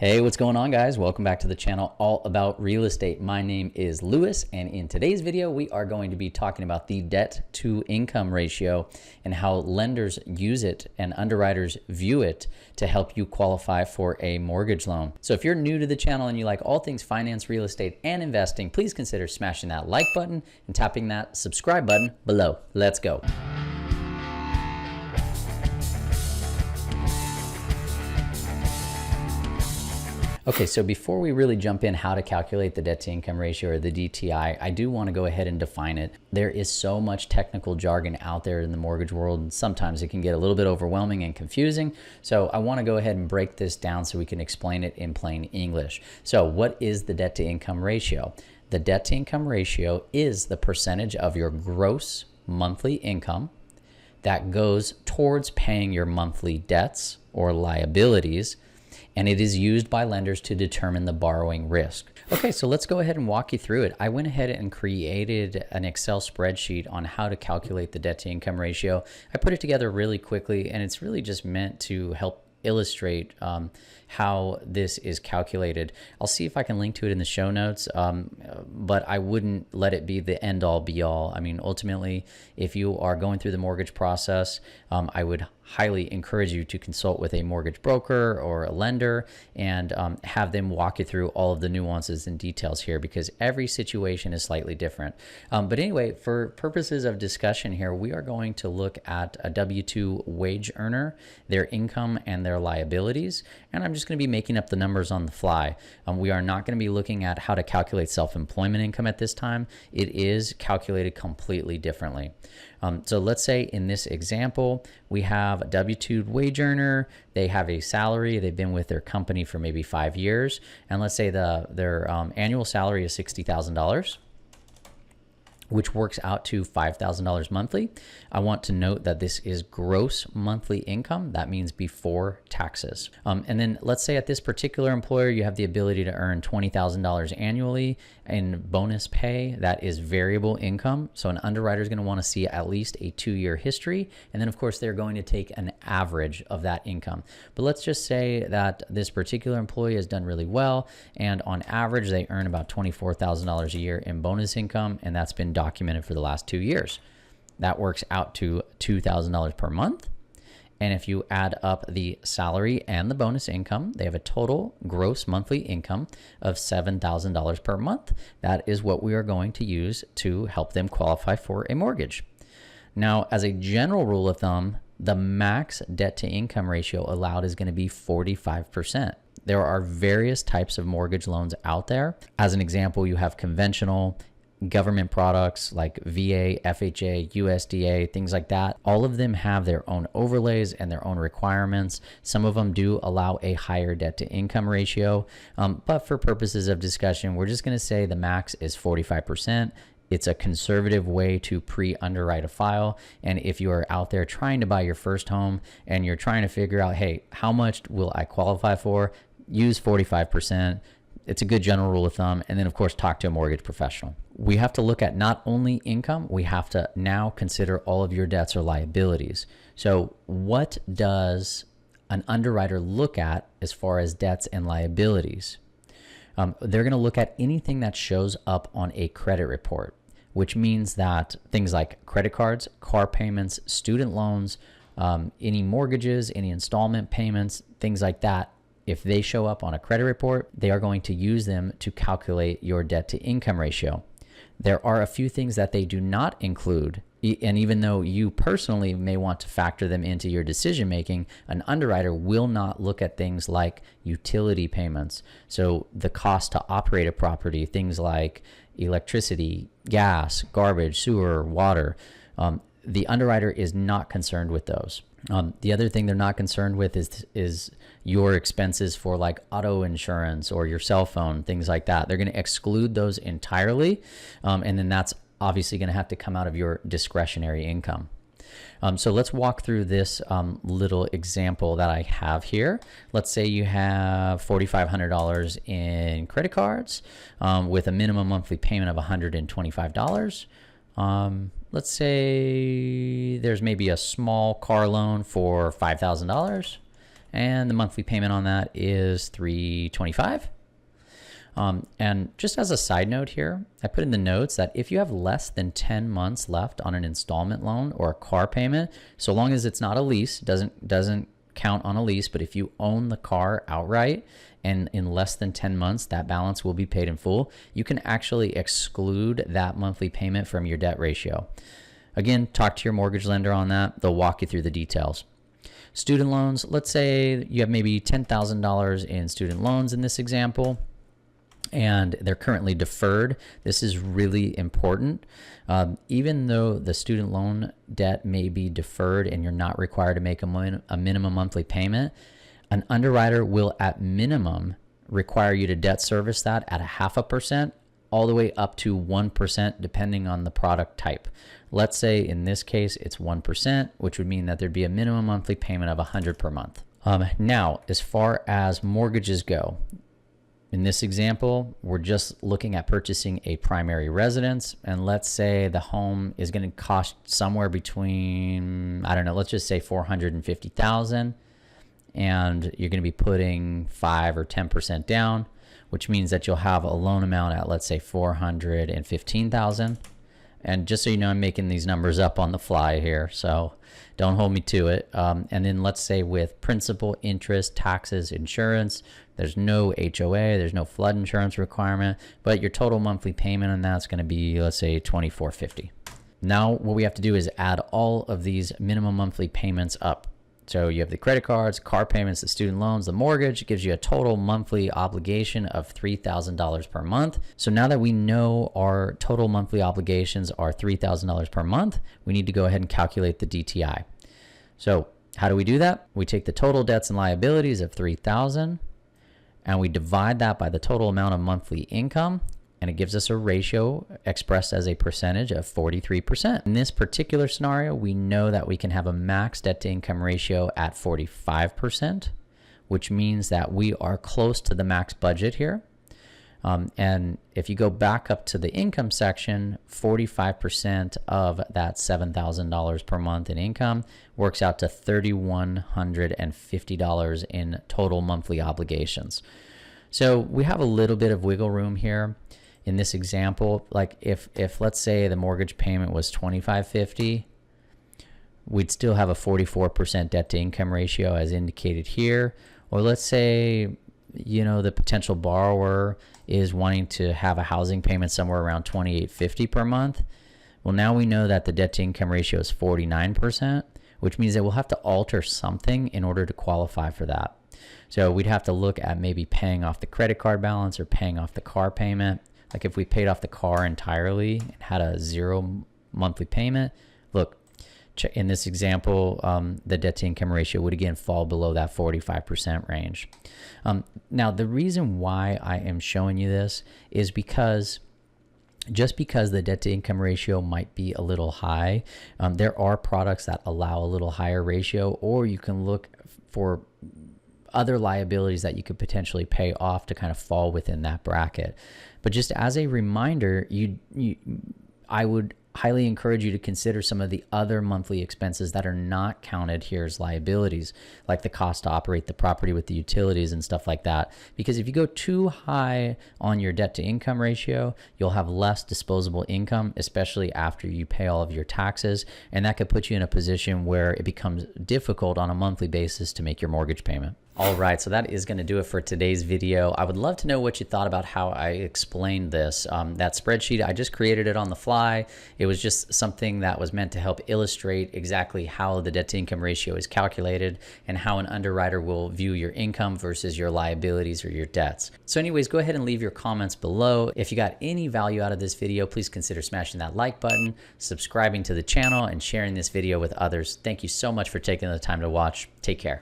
Hey, what's going on, guys? Welcome back to the channel all about real estate. My name is Lewis, and in today's video we are going to be talking about the debt to income ratio and how lenders use it and underwriters view it to help you qualify for a mortgage loan. So if you're new to the channel and you like all things finance, real estate, and investing, please consider smashing that like button and tapping that subscribe button below. Let's go. Okay, so before we really jump in how to calculate the debt to income ratio, or the DTI, I do want to go ahead and define it. There is so much technical jargon out there in the mortgage world, and sometimes it can get a little bit overwhelming and confusing. So I want to go ahead and break this down so we can explain it in plain English. So what is the debt to income ratio? The debt to income ratio is the percentage of your gross monthly income that goes towards paying your monthly debts or liabilities, and it is used by lenders to determine the borrowing risk. Okay, so let's go ahead and walk you through it. I went ahead and created an Excel spreadsheet on how to calculate the debt to income ratio. I put it together really quickly, and it's really just meant to help illustrate how this is calculated. I'll see if I can link to it in the show notes, but I wouldn't let it be the end all be all. I mean, ultimately, if you are going through the mortgage process, I would highly encourage you to consult with a mortgage broker or a lender and have them walk you through all of the nuances and details here, because every situation is slightly different. But anyway, for purposes of discussion here, we are going to look at a W-2 wage earner, their income and their liabilities, and I'm just going to be making up the numbers on the fly. We are not going to be looking at how to calculate self-employment income at this time. It is calculated completely differently. So let's say in this example, we have a W-2 wage earner. They have a salary. They've been with their company for maybe 5 years. And let's say their annual salary is $60,000, which works out to $5,000 monthly. I want to note that this is gross monthly income. That means before taxes. And then let's say at this particular employer, you have the ability to earn $20,000 annually in bonus pay. That is variable income. So an underwriter is going to want to see at least a 2-year history. And then of course, they're going to take an average of that income. But let's just say that this particular employee has done really well. And on average, they earn about $24,000 a year in bonus income. And that's been documented for the last 2 years. That works out to $2,000 per month. And if you add up the salary and the bonus income, they have a total gross monthly income of $7,000 per month. That is what we are going to use to help them qualify for a mortgage. Now, as a general rule of thumb, the max debt to income ratio allowed is going to be 45%. There are various types of mortgage loans out there. As an example, you have conventional government products like VA, FHA, USDA, things like that. All of them have their own overlays and their own requirements. Some of them do allow a higher debt to income ratio, but for purposes of discussion, we're just going to say the max is 45%. It's a conservative way to pre-underwrite a file. And if you are out there trying to buy your first home and you're trying to figure out, hey, how much will I qualify for? Use 45%. It's a good general rule of thumb. And then of course, talk to a mortgage professional. We have to look at not only income, we have to now consider all of your debts or liabilities. So what does an underwriter look at as far as debts and liabilities? They're going to look at anything that shows up on a credit report, which means that things like credit cards, car payments, student loans, any mortgages, any installment payments, things like that. If they show up on a credit report, they are going to use them to calculate your debt to income ratio. There are a few things that they do not include, and even though you personally may want to factor them into your decision making, an underwriter will not look at things like utility payments. So the cost to operate a property, things like electricity, gas, garbage, sewer, water. The underwriter is not concerned with those. The other thing they're not concerned with is your expenses for like auto insurance or your cell phone, things like that. They're going to exclude those entirely. And then that's obviously going to have to come out of your discretionary income. So let's walk through this little example that I have here. Let's say you have $4,500 in credit cards with a minimum monthly payment of $125. Let's say there's maybe a small car loan for $5,000. and the monthly payment on that is $325. And just as a side note here, I put in the notes that if you have less than 10 months left on an installment loan or a car payment, so long as it's not a lease, doesn't count on a lease, but if you own the car outright and in less than 10 months, that balance will be paid in full, you can actually exclude that monthly payment from your debt ratio. Again, talk to your mortgage lender on that. They'll walk you through the details. Student loans, let's say you have maybe $10,000 in student loans in this example, and they're currently deferred. This is really important. Even though the student loan debt may be deferred and you're not required to make a minimum monthly payment, an underwriter will at minimum require you to debt service that at 0.5% all the way up to 1% depending on the product type. Let's say in this case it's 1%, which would mean that there'd be a minimum monthly payment of $100 per month. Now, as far as mortgages go, in this example, we're just looking at purchasing a primary residence, and let's say the home is going to cost somewhere between, I don't know, let's just say $450,000, and you're going to be putting 5 or 10% down, which means that you'll have a loan amount at, let's say, $415,000. And just so you know, I'm making these numbers up on the fly here, so don't hold me to it. And then let's say with principal, interest, taxes, insurance, there's no HOA, there's no flood insurance requirement, but your total monthly payment on that's going to be, let's say, $2,450. Now what we have to do is add all of these minimum monthly payments up. So you have the credit cards, car payments, the student loans, the mortgage. It gives you a total monthly obligation of $3,000 per month. So now that we know our total monthly obligations are $3,000 per month, we need to go ahead and calculate the DTI. So how do we do that? We take the total debts and liabilities of $3,000 and we divide that by the total amount of monthly income, and it gives us a ratio expressed as a percentage of 43%. In this particular scenario, we know that we can have a max debt to income ratio at 45%, which means that we are close to the max budget here. And if you go back up to the income section, 45% of that $7,000 per month in income works out to $3,150 in total monthly obligations. So we have a little bit of wiggle room here. In this example, like if let's say the mortgage payment was $2,550, we'd still have a 44% debt to income ratio as indicated here. Or let's say, you know, the potential borrower is wanting to have a housing payment somewhere around $2,850 per month. Well, now we know that the debt to income ratio is 49%, which means that we'll have to alter something in order to qualify for that. So we'd have to look at maybe paying off the credit card balance or paying off the car payment. Like if we paid off the car entirely and had a 0 monthly payment, look, in this example, the debt to income ratio would again fall below that 45% range. Now, the reason why I am showing you this is because just because the debt to income ratio might be a little high, there are products that allow a little higher ratio, or you can look for other liabilities that you could potentially pay off to kind of fall within that bracket. But just as a reminder, I would highly encourage you to consider some of the other monthly expenses that are not counted here as liabilities, like the cost to operate the property with the utilities and stuff like that. Because if you go too high on your debt to income ratio, you'll have less disposable income, especially after you pay all of your taxes. And that could put you in a position where it becomes difficult on a monthly basis to make your mortgage payment. All right, so that is going to do it for today's video. I would love to know what you thought about how I explained this. That spreadsheet, I just created it on the fly. It was just something that was meant to help illustrate exactly how the debt to income ratio is calculated and how an underwriter will view your income versus your liabilities or your debts. So anyways, go ahead and leave your comments below. If you got any value out of this video, please consider smashing that like button, subscribing to the channel, and sharing this video with others. Thank you so much for taking the time to watch. Take care.